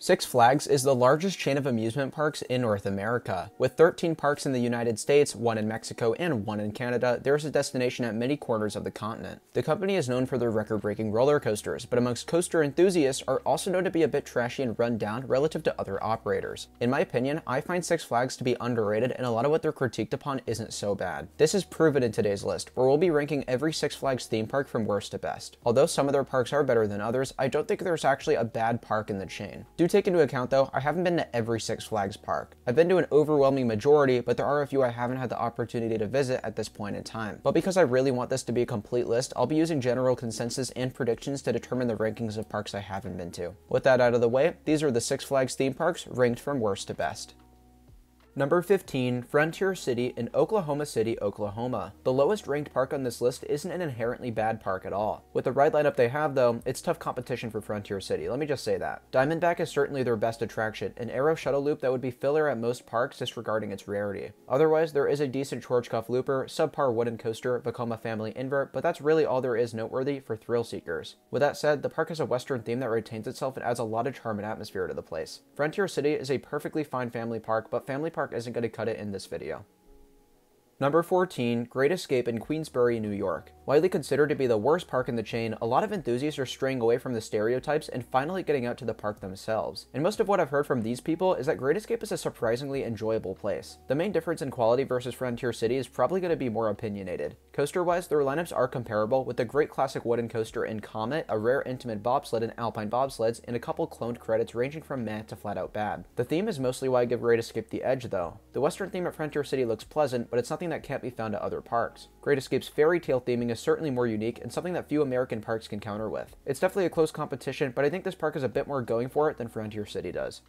Six Flags is the largest chain of amusement parks in North America. With 13 parks in the United States, 1 in Mexico, and 1 in Canada, there is a destination at many corners of the continent. The company is known for their record-breaking roller coasters, but amongst coaster enthusiasts are also known to be a bit trashy and run down relative to other operators. In my opinion, I find Six Flags to be underrated, and a lot of what they're critiqued upon isn't so bad. This is proven in today's list, where we'll be ranking every Six Flags theme park from worst to best. Although some of their parks are better than others, I don't think there's actually a bad park in the chain. Do take into account though, I haven't been to every Six Flags park. I've been to an overwhelming majority, but there are a few I haven't had the opportunity to visit at this point in time. But because I really want this to be a complete list, I'll be using general consensus and predictions to determine the rankings of parks I haven't been to. With that out of the way, these are the Six Flags theme parks ranked from worst to best. Number 15, Frontier City in Oklahoma City, Oklahoma. The lowest ranked park on this list isn't an inherently bad park at all. With the ride lineup they have though, it's tough competition for Frontier City, let me just say that. Diamondback is certainly their best attraction, an Arrow shuttle loop that would be filler at most parks disregarding its rarity. Otherwise, there is a decent Schwarzkopf looper, subpar wooden coaster, Vekoma family invert, but that's really all there is noteworthy for thrill seekers. With that said, the park has a Western theme that retains itself and adds a lot of charm and atmosphere to the place. Frontier City is a perfectly fine family park, but family park isn't going to cut it in this video. Number 14, Great Escape in Queensbury, New York. Widely considered to be the worst park in the chain, a lot of enthusiasts are straying away from the stereotypes and finally getting out to the park themselves. And most of what I've heard from these people is that Great Escape is a surprisingly enjoyable place. The main difference in quality versus Frontier City is probably going to be more opinionated. Coaster-wise, their lineups are comparable, with a great classic wooden coaster in Comet, a rare intimate bobsled in Alpine bobsleds, and a couple cloned credits ranging from meh to flat out bad. The theme is mostly why I give Great Escape the edge though. The Western theme at Frontier City looks pleasant, but it's something that can't be found at other parks. Great Escape's fairy tale theming is certainly more unique and something that few American parks can counter with. It's definitely a close competition, but I think this park has a bit more going for it than Frontier City does.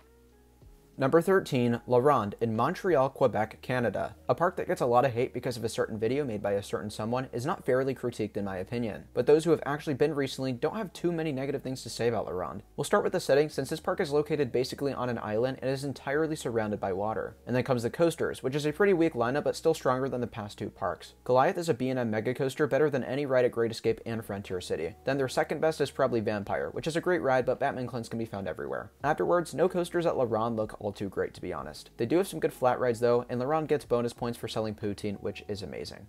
Number 13, La Ronde in Montreal, Quebec, Canada. A park that gets a lot of hate because of a certain video made by a certain someone is not fairly critiqued in my opinion, but those who have actually been recently don't have too many negative things to say about La Ronde. We'll start with the setting, since this park is located basically on an island and is entirely surrounded by water. And then comes the coasters, which is a pretty weak lineup but still stronger than the past two parks. Goliath is a B&M mega coaster better than any ride at Great Escape and Frontier City. Then their second best is probably Vampire, which is a great ride, but Batman cleanse can be found everywhere. Afterwards, no coasters at La Ronde look all too great, to be honest. They do have some good flat rides though, and La Ronde gets bonus points for selling poutine, which is amazing.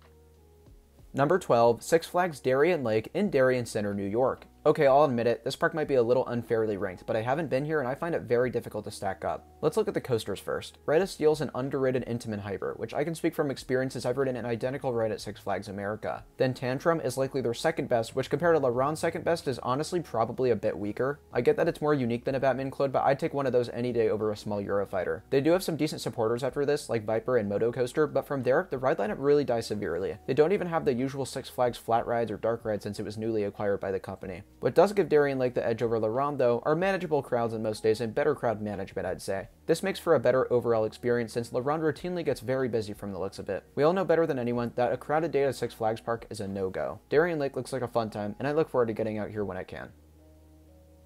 Number 12, Six Flags Darien Lake in Darien Center, New York. Okay, I'll admit it, this park might be a little unfairly ranked, but I haven't been here and I find it very difficult to stack up. Let's look at the coasters first. Ride of Steel is an underrated Intamin hyper, which I can speak from experiences I've ridden an identical ride at Six Flags America. Then Tantrum is likely their second best, which compared to La Ronde's second best is honestly probably a bit weaker. I get that it's more unique than a Batman Clone, but I'd take one of those any day over a small Eurofighter. They do have some decent supporters after this, like Viper and Moto Coaster, but from there, the ride lineup really dies severely. They don't even have the usual Six Flags flat rides or dark rides since it was newly acquired by the company. What does give Darien Lake the edge over La Ronde though are manageable crowds on most days and better crowd management, I'd say. This makes for a better overall experience since La Ronde routinely gets very busy from the looks of it. We all know better than anyone that a crowded day at a Six Flags park is a no-go. Darien Lake looks like a fun time and I look forward to getting out here when I can.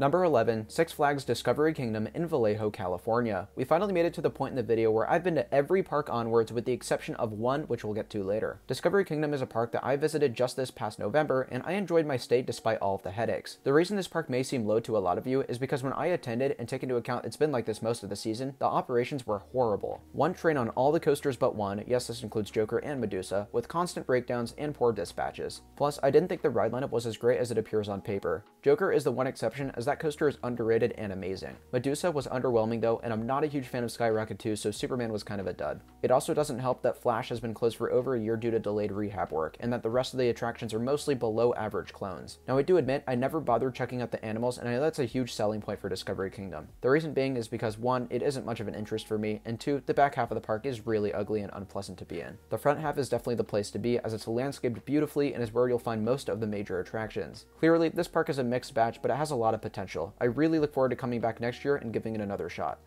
Number 11, Six Flags Discovery Kingdom in Vallejo, California. We finally made it to the point in the video where I've been to every park onwards with the exception of one, which we'll get to later. Discovery Kingdom is a park that I visited just this past November, and I enjoyed my stay despite all of the headaches. The reason this park may seem low to a lot of you is because when I attended, and take into account it's been like this most of the season, the operations were horrible. One train on all the coasters but one, yes this includes Joker and Medusa, with constant breakdowns and poor dispatches. Plus, I didn't think the ride lineup was as great as it appears on paper. Joker is the one exception, as that coaster is underrated and amazing. Medusa was underwhelming though, and I'm not a huge fan of Skyrocket 2, so Superman was kind of a dud. It also doesn't help that Flash has been closed for over a year due to delayed rehab work, and that the rest of the attractions are mostly below average clones. Now I do admit, I never bothered checking out the animals, and I know that's a huge selling point for Discovery Kingdom. The reason being is because 1, it isn't much of an interest for me, and 2, the back half of the park is really ugly and unpleasant to be in. The front half is definitely the place to be, as it's landscaped beautifully and is where you'll find most of the major attractions. Clearly, this park is a mixed batch, but it has a lot of potential. I really look forward to coming back next year and giving it another shot.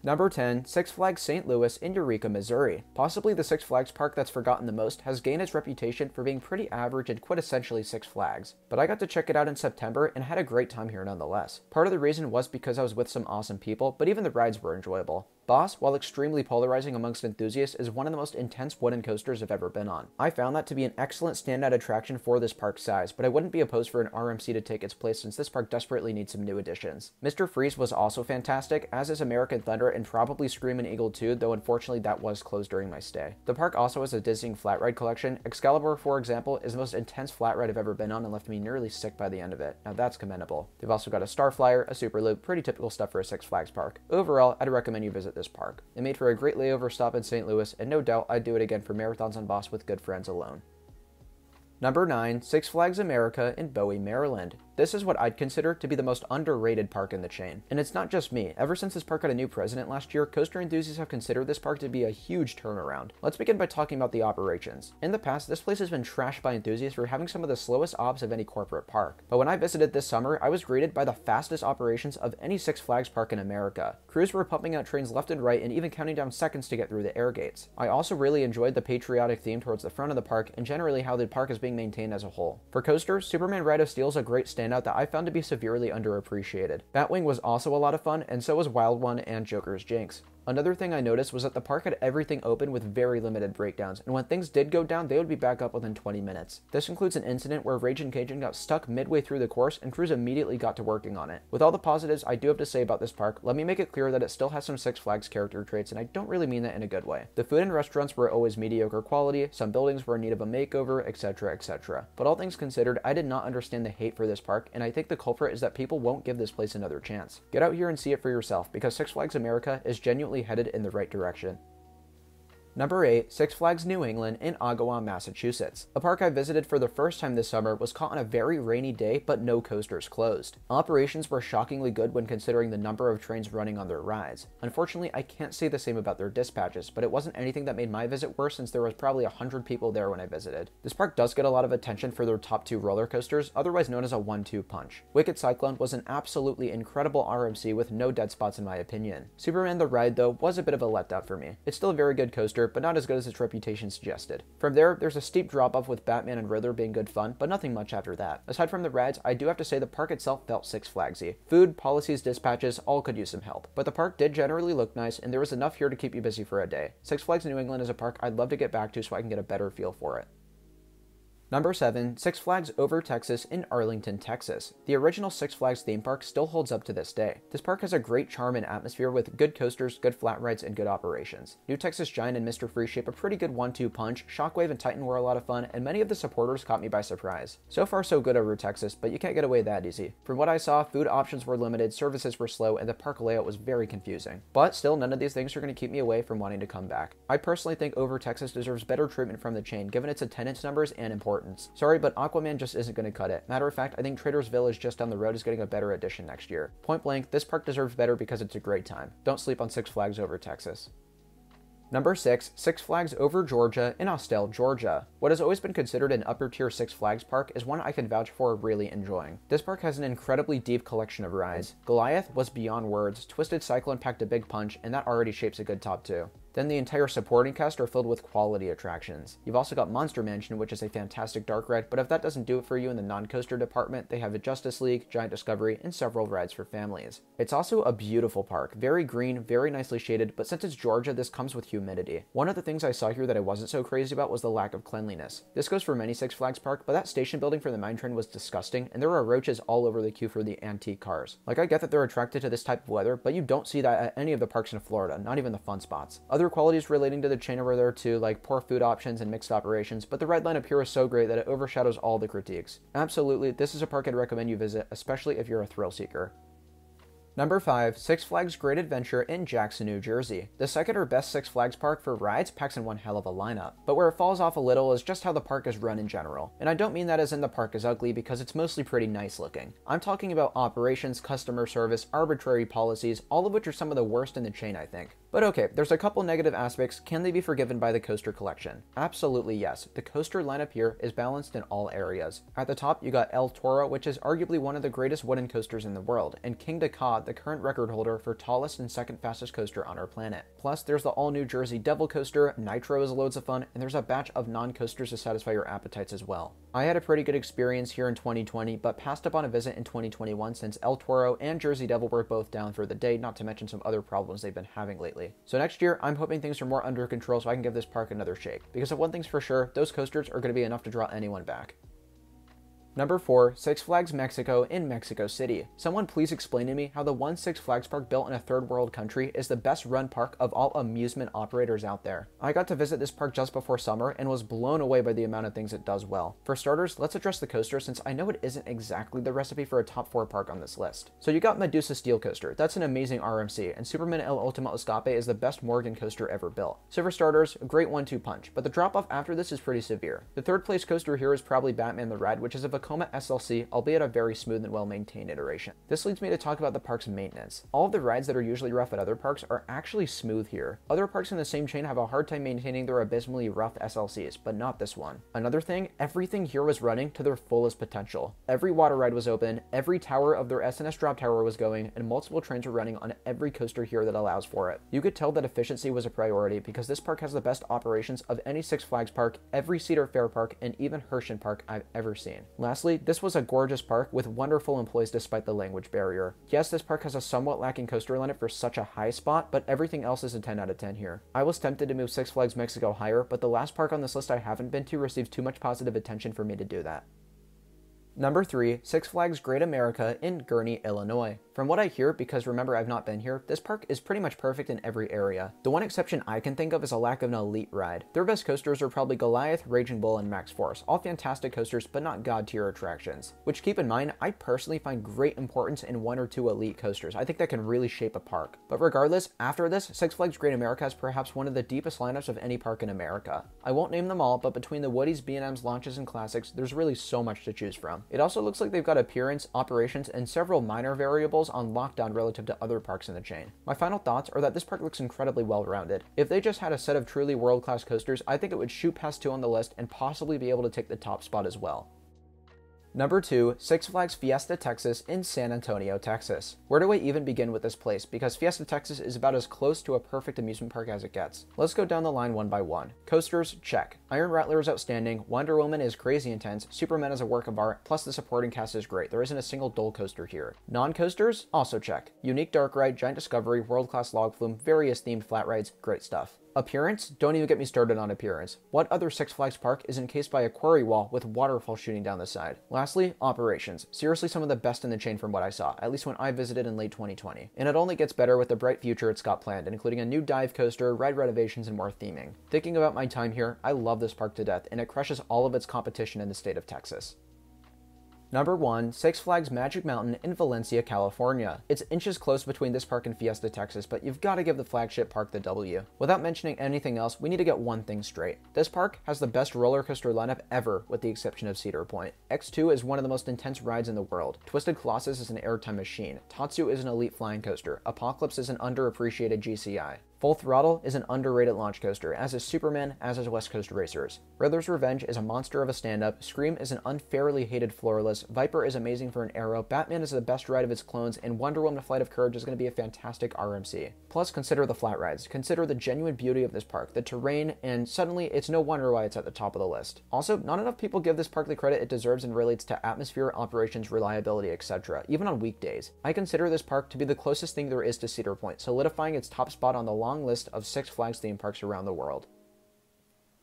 Number 10, Six Flags St. Louis in Eureka, Missouri. Possibly the Six Flags park that's forgotten the most, has gained its reputation for being pretty average and quintessentially Six Flags. But I got to check it out in September and had a great time here nonetheless. Part of the reason was because I was with some awesome people, but even the rides were enjoyable. Boss, while extremely polarizing amongst enthusiasts, is one of the most intense wooden coasters I've ever been on. I found that to be an excellent standout attraction for this park's size, but I wouldn't be opposed for an RMC to take its place since this park desperately needs some new additions. Mr. Freeze was also fantastic, as is American Thunder and probably Screamin' Eagle too, though unfortunately that was closed during my stay. The park also has a dizzying flat ride collection. Excalibur, for example, is the most intense flat ride I've ever been on and left me nearly sick by the end of it. Now that's commendable. They've also got a Star Flyer, a Super Loop, pretty typical stuff for a Six Flags park. Overall, I'd recommend you visit this park. It made for a great layover stop in St. Louis, and no doubt I'd do it again for marathons on Boss with good friends alone. Number 9, Six Flags America in Bowie, Maryland. This is what I'd consider to be the most underrated park in the chain. And it's not just me. Ever since this park had a new president last year, coaster enthusiasts have considered this park to be a huge turnaround. Let's begin by talking about the operations. In the past, this place has been trashed by enthusiasts for having some of the slowest ops of any corporate park. But when I visited this summer, I was greeted by the fastest operations of any Six Flags park in America. Crews were pumping out trains left and right and even counting down seconds to get through the air gates. I also really enjoyed the patriotic theme towards the front of the park and generally how the park is being maintained as a whole. For coasters, Superman Ride of Steel is a great standout that I found to be severely underappreciated. Batwing was also a lot of fun, and so was Wild One and Joker's Jinx. Another thing I noticed was that the park had everything open with very limited breakdowns, and when things did go down, they would be back up within 20 minutes. This includes an incident where Ragin' Cajun got stuck midway through the course, and crews immediately got to working on it. With all the positives I do have to say about this park, let me make it clear that it still has some Six Flags character traits, and I don't really mean that in a good way. The food and restaurants were always mediocre quality, some buildings were in need of a makeover, etc, etc. But all things considered, I did not understand the hate for this park, and I think the culprit is that people won't give this place another chance. Get out here and see it for yourself, because Six Flags America is genuinely headed in the right direction. Number 8, Six Flags New England in Agawam, Massachusetts. A park I visited for the first time this summer was caught on a very rainy day, but no coasters closed. Operations were shockingly good when considering the number of trains running on their rides. Unfortunately, I can't say the same about their dispatches, but it wasn't anything that made my visit worse since there was probably 100 people there when I visited. This park does get a lot of attention for their top 2 roller coasters, otherwise known as a 1-2 punch. Wicked Cyclone was an absolutely incredible RMC with no dead spots in my opinion. Superman the Ride, though, was a bit of a letdown for me. It's still a very good coaster, but not as good as its reputation suggested. From there's a steep drop-off with Batman and Riddler being good fun, but nothing much after that. Aside from the rides, I do have to say the park itself felt Six Flagsy. Food, policies, dispatches, all could use some help. But the park did generally look nice, and there was enough here to keep you busy for a day. Six Flags New England is a park I'd love to get back to so I can get a better feel for it. Number 7, Six Flags Over Texas in Arlington, Texas. The original Six Flags theme park still holds up to this day. This park has a great charm and atmosphere with good coasters, good flat rides, and good operations. New Texas Giant and Mr. Freeze shape a pretty good 1-2 punch, Shockwave and Titan were a lot of fun, and many of the supporters caught me by surprise. So far so good over Texas, but you can't get away that easy. From what I saw, food options were limited, services were slow, and the park layout was very confusing. But still, none of these things are going to keep me away from wanting to come back. I personally think Over Texas deserves better treatment from the chain, given its attendance numbers and importance. Sorry, but Aquaman just isn't going to cut it. Matter of fact, I think Trader's Village just down the road is getting a better addition next year. Point blank, this park deserves better because it's a great time. Don't sleep on Six Flags Over Texas. Number 6, Six Flags Over Georgia in Austell, Georgia. What has always been considered an upper tier Six Flags park is one I can vouch for really enjoying. This park has an incredibly deep collection of rides. Goliath was beyond words, Twisted Cyclone packed a big punch, and that already shapes a good top 2. Then the entire supporting cast are filled with quality attractions. You've also got Monster Mansion, which is a fantastic dark ride, but if that doesn't do it for you in the non-coaster department, they have a Justice League, Giant Discovery, and several rides for families. It's also a beautiful park, very green, very nicely shaded, but since it's Georgia, this comes with humidity. One of the things I saw here that I wasn't so crazy about was the lack of cleanliness. This goes for many Six Flags park, but that station building for the mine train was disgusting, and there were roaches all over the queue for the antique cars. Like, I get that they're attracted to this type of weather, but you don't see that at any of the parks in Florida, not even the fun spots. Other qualities relating to the chain are there too, like poor food options and mixed operations, but the ride lineup here is so great that it overshadows all the critiques. Absolutely, this is a park I'd recommend you visit, especially if you're a thrill seeker. Number 5, Six Flags Great Adventure in Jackson, New Jersey. The second or best Six Flags park for rides packs in one hell of a lineup, but where it falls off a little is just how the park is run in general. And I don't mean that as in the park is ugly, because it's mostly pretty nice looking. I'm talking about operations, customer service, arbitrary policies, all of which are some of the worst in the chain, I think. But okay, there's a couple negative aspects. Can they be forgiven by the coaster collection? Absolutely yes. The coaster lineup here is balanced in all areas. At the top, you got El Toro, which is arguably one of the greatest wooden coasters in the world, and King Dakar, the current record holder for tallest and second fastest coaster on our planet. Plus, there's the all-new Jersey Devil coaster, Nitro is loads of fun, and there's a batch of non-coasters to satisfy your appetites as well. I had a pretty good experience here in 2020, but passed up on a visit in 2021 since El Toro and Jersey Devil were both down for the day, not to mention some other problems they've been having lately. lately. So next year, I'm hoping things are more under control so I can give this park another shake. Because if one thing's for sure, those coasters are going to be enough to draw anyone back. Number 4, Six Flags Mexico in Mexico City. Someone please explain to me how the one Six Flags park built in a third world country is the best run park of all amusement operators out there. I got to visit this park just before summer and was blown away by the amount of things it does well. For starters, let's address the coaster since I know it isn't exactly the recipe for a top 4 park on this list. So you got Medusa Steel Coaster, that's an amazing RMC, and Superman El Ultimo Escape is the best Morgan coaster ever built. So for starters, a great 1-2 punch, but the drop off after this is pretty severe. The third place coaster here is probably Batman the Ride, which is a Vekoma SLC, albeit a very smooth and well-maintained iteration. This leads me to talk about the park's maintenance. All of the rides that are usually rough at other parks are actually smooth here. Other parks in the same chain have a hard time maintaining their abysmally rough SLCs, but not this one. Another thing, everything here was running to their fullest potential. Every water ride was open, every tower of their SNS drop tower was going, and multiple trains were running on every coaster here that allows for it. You could tell that efficiency was a priority because this park has the best operations of any Six Flags park, every Cedar Fair park, and even Hershey Park I've ever seen. Lastly, this was a gorgeous park with wonderful employees despite the language barrier. Yes, this park has a somewhat lacking coaster limit for such a high spot, but everything else is a 10 out of 10 here. I was tempted to move Six Flags Mexico higher, but the last park on this list I haven't been to receives too much positive attention for me to do that. Number 3, Six Flags Great America in Gurnee, Illinois. From what I hear, because remember I've not been here, this park is pretty much perfect in every area. The one exception I can think of is a lack of an elite ride. Their best coasters are probably Goliath, Raging Bull, and Max Force, all fantastic coasters but not god tier attractions. Which keep in mind, I personally find great importance in 1 or 2 elite coasters. I think that can really shape a park. But regardless, after this, Six Flags Great America has perhaps one of the deepest lineups of any park in America. I won't name them all, but between the Woodies, B&Ms, launches, and classics, there's really so much to choose from. It also looks like they've got appearance, operations, and several minor variables on lockdown relative to other parks in the chain. My final thoughts are that this park looks incredibly well-rounded. If they just had a set of truly world-class coasters, I think it would shoot past 2 on the list and possibly be able to take the top spot as well. Number 2, Six Flags Fiesta, Texas in San Antonio, Texas. Where do I even begin with this place? Because Fiesta, Texas is about as close to a perfect amusement park as it gets. Let's go down the line one by one. Coasters, check. Iron Rattler is outstanding, Wonder Woman is crazy intense, Superman is a work of art, plus the supporting cast is great. There isn't a single dull coaster here. Non-coasters? Also check. Unique Dark Ride, Giant Discovery, world-class log flume, various themed flat rides, great stuff. Appearance? Don't even get me started on appearance. What other Six Flags park is encased by a quarry wall with waterfall shooting down the side? Lastly, operations. Seriously some of the best in the chain from what I saw, at least when I visited in late 2020. And it only gets better with the bright future it's got planned, including a new dive coaster, ride renovations, and more theming. Thinking about my time here, I love this park to death, and it crushes all of its competition in the state of Texas. Number 1, Six Flags Magic Mountain in Valencia, California. It's inches close between this park and Fiesta, Texas, but you've got to give the flagship park the W. Without mentioning anything else, we need to get one thing straight. This park has the best roller coaster lineup ever, with the exception of Cedar Point. X2 is one of the most intense rides in the world. Twisted Colossus is an airtime machine. Tatsu is an elite flying coaster. Apocalypse is an underappreciated GCI. Full Throttle is an underrated launch coaster, as is Superman, as is West Coast Racers. Riddler's Revenge is a monster of a stand-up, Scream is an unfairly hated floorless, Viper is amazing for an aero, Batman is the best ride of its clones, and Wonder Woman Flight of Courage is going to be a fantastic RMC. Plus, consider the flat rides, consider the genuine beauty of this park, the terrain, and suddenly it's no wonder why it's at the top of the list. Also, not enough people give this park the credit it deserves and relates to atmosphere, operations, reliability, etc., even on weekdays. I consider this park to be the closest thing there is to Cedar Point, solidifying its top spot on the long list of Six Flags theme parks around the world.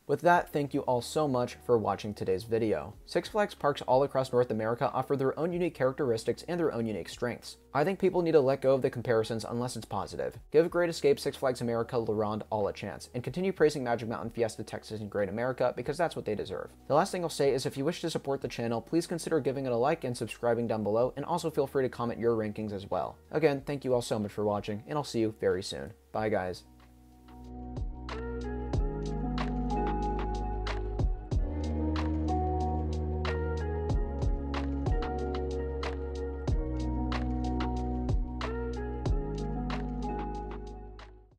With that, thank you all so much for watching today's video. Six Flags parks all across North America offer their own unique characteristics and their own unique strengths. I think people need to let go of the comparisons unless it's positive. Give Great Escape, Six Flags America, La Ronde all a chance, and continue praising Magic Mountain, Fiesta, Texas, and Great America because that's what they deserve. The last thing I'll say is if you wish to support the channel, please consider giving it a like and subscribing down below, and also feel free to comment your rankings as well. Again, thank you all so much for watching, and I'll see you very soon. Bye guys.